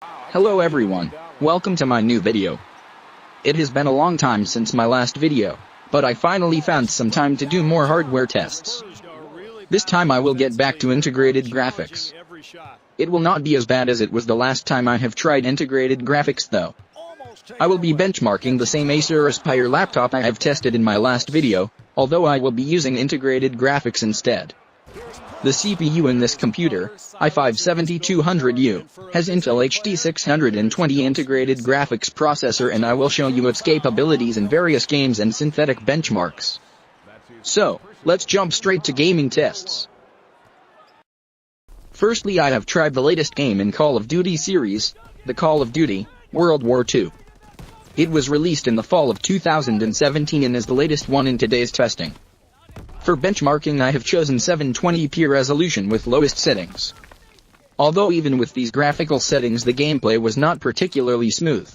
Hello everyone, welcome to my new video. It has been a long time since my last video, but I finally found some time to do more hardware tests. This time I will get back to integrated graphics. It will not be as bad as it was the last time I have tried integrated graphics though. I will be benchmarking the same Acer Aspire laptop I have tested in my last video, although I will be using integrated graphics instead. The CPU in this computer, i5-7200U, has Intel HD 620 integrated graphics processor, and I will show you its capabilities in various games and synthetic benchmarks. So, let's jump straight to gaming tests. Firstly, I have tried the latest game in Call of Duty series, the Call of Duty World War II. It was released in the fall of 2017 and is the latest one in today's testing. For benchmarking, I have chosen 720p resolution with lowest settings. Although even with these graphical settings the gameplay was not particularly smooth.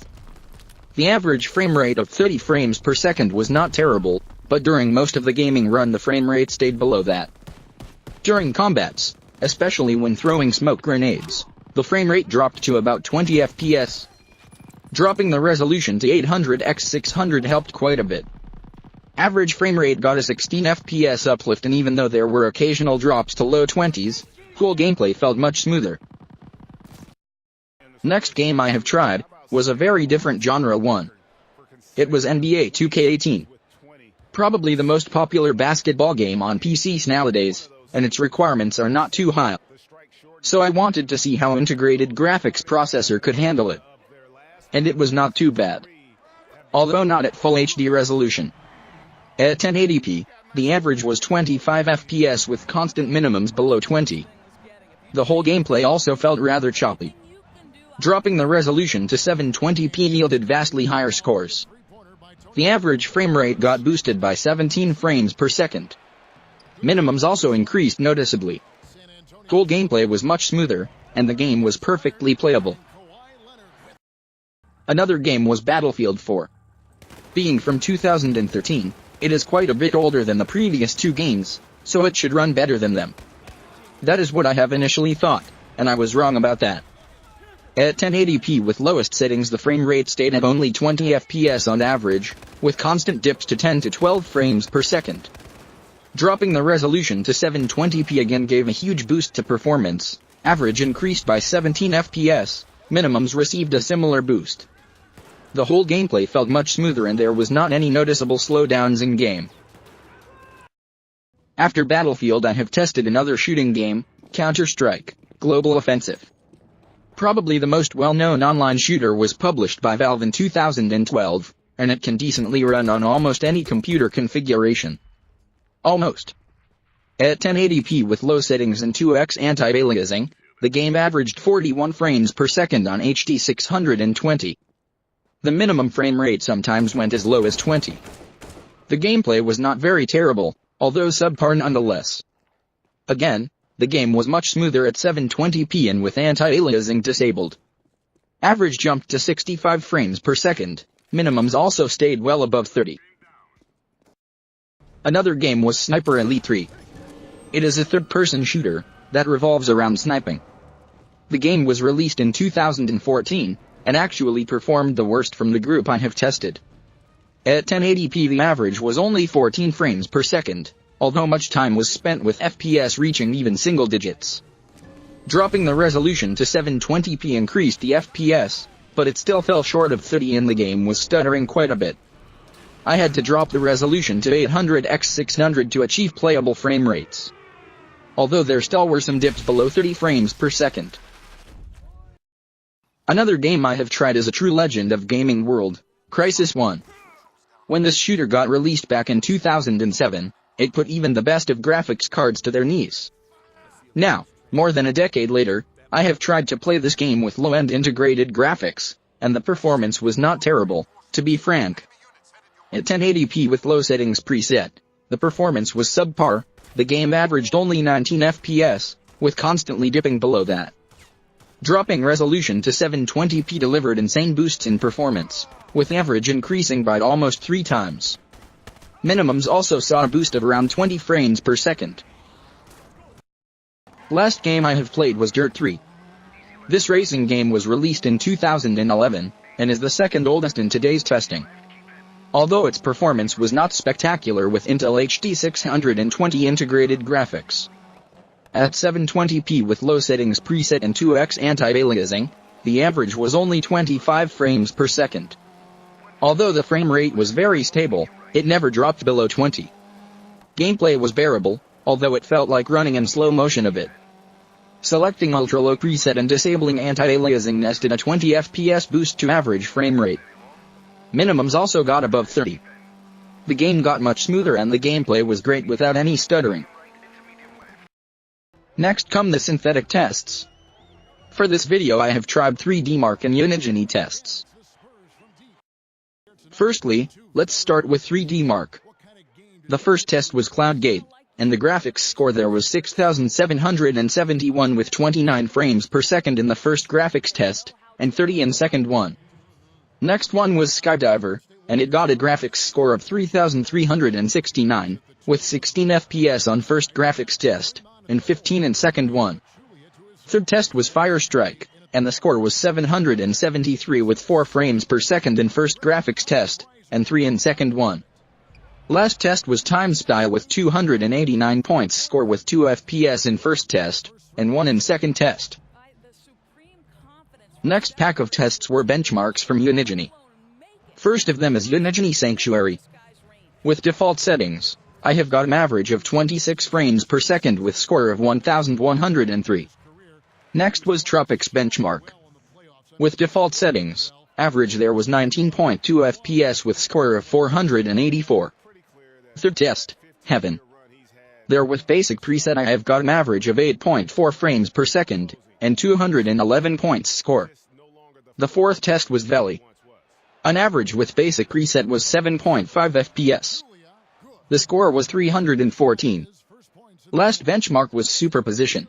The average frame rate of 30 frames per second was not terrible, but during most of the gaming run the frame rate stayed below that. During combats, especially when throwing smoke grenades, the frame rate dropped to about 20 FPS. Dropping the resolution to 800x600 helped quite a bit. Average frame rate got a 16 FPS uplift, and even though there were occasional drops to low 20s, whole gameplay felt much smoother. Next game I have tried was a very different genre one. It was NBA 2K18. Probably the most popular basketball game on PCs nowadays, and its requirements are not too high. So I wanted to see how integrated graphics processor could handle it. And it was not too bad. Although not at full HD resolution. At 1080p, the average was 25 FPS with constant minimums below 20. The whole gameplay also felt rather choppy. Dropping the resolution to 720p yielded vastly higher scores. The average frame rate got boosted by 17 frames per second. Minimums also increased noticeably. Whole gameplay was much smoother, and the game was perfectly playable. Another game was Battlefield 4. Being from 2013, it is quite a bit older than the previous two games, so it should run better than them. That is what I have initially thought, and I was wrong about that. At 1080p with lowest settings the frame rate stayed at only 20 FPS on average, with constant dips to 10 to 12 frames per second. Dropping the resolution to 720p again gave a huge boost to performance. Average increased by 17 FPS, minimums received a similar boost. The whole gameplay felt much smoother and there was not any noticeable slowdowns in game. After Battlefield I have tested another shooting game, Counter-Strike Global Offensive. Probably the most well-known online shooter was published by Valve in 2012, and it can decently run on almost any computer configuration. Almost. At 1080p with low settings and 2x anti-aliasing, the game averaged 41 frames per second on HD 620. The minimum frame rate sometimes went as low as 20. The gameplay was not very terrible, although subpar nonetheless. Again, the game was much smoother at 720p and with anti-aliasing disabled. Average jumped to 65 frames per second, minimums also stayed well above 30. Another game was Sniper Elite 3. It is a third-person shooter that revolves around sniping. The game was released in 2014, and actually performed the worst from the group I have tested. At 1080p the average was only 14 frames per second, although much time was spent with FPS reaching even single digits. Dropping the resolution to 720p increased the FPS, but it still fell short of 30 and the game was stuttering quite a bit. I had to drop the resolution to 800x600 to achieve playable frame rates. Although there still were some dips below 30 frames per second. Another game I have tried is a true legend of gaming world, Crysis 1. When this shooter got released back in 2007, it put even the best of graphics cards to their knees. Now, more than a decade later, I have tried to play this game with low-end integrated graphics, and the performance was not terrible, to be frank. At 1080p with low settings preset, the performance was subpar, the game averaged only 19 FPS, with constantly dipping below that. Dropping resolution to 720p delivered insane boosts in performance, with average increasing by almost 3 times. Minimums also saw a boost of around 20 frames per second. Last game I have played was Dirt 3. This racing game was released in 2011, and is the second oldest in today's testing. Although its performance was not spectacular with Intel HD 620 integrated graphics. At 720p with low settings preset and 2x anti-aliasing, the average was only 25 frames per second. Although the frame rate was very stable, it never dropped below 20. Gameplay was bearable, although it felt like running in slow motion a bit. Selecting ultra-low preset and disabling anti-aliasing nested a 20 FPS boost to average frame rate. Minimums also got above 30. The game got much smoother and the gameplay was great without any stuttering. Next come the synthetic tests. For this video I have tried 3D Mark and Unigine tests. Firstly, let's start with 3D Mark. The first test was CloudGate, and the graphics score there was 6771 with 29 frames per second in the first graphics test, and 30 in second one. Next one was Skydiver, and it got a graphics score of 3369, with 16 FPS on first graphics test, and 15 in second one. Third test was Firestrike, and the score was 773 with 4 frames per second in first graphics test, and 3 in second one. Last test was TimeStyle with 289 points score with 2 FPS in first test, and 1 in second test. Next pack of tests were benchmarks from Unigine. First of them is Unigine Sanctuary. With default settings, I have got an average of 26 frames per second with score of 1103. Next was Tropics benchmark. With default settings, average there was 19.2 FPS with score of 484. Third test, Heaven. There with basic preset I have got an average of 8.4 frames per second, and 211 points score. The fourth test was Valley. An average with basic preset was 7.5 FPS. The score was 314. Last benchmark was Superposition.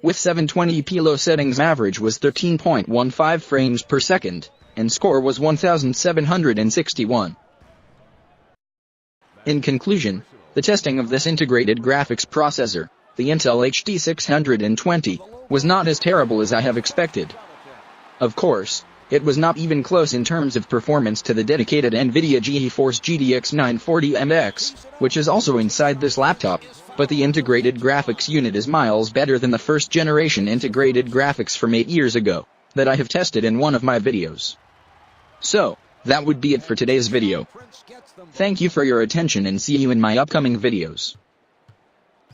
With 720p low settings average was 13.15 frames per second, and score was 1761. In conclusion, the testing of this integrated graphics processor, the Intel HD 620, was not as terrible as I have expected. Of course, it was not even close in terms of performance to the dedicated NVIDIA GeForce GTX 940MX, which is also inside this laptop, but the integrated graphics unit is miles better than the first generation integrated graphics from 8 years ago, that I have tested in one of my videos. So, that would be it for today's video. Thank you for your attention and see you in my upcoming videos.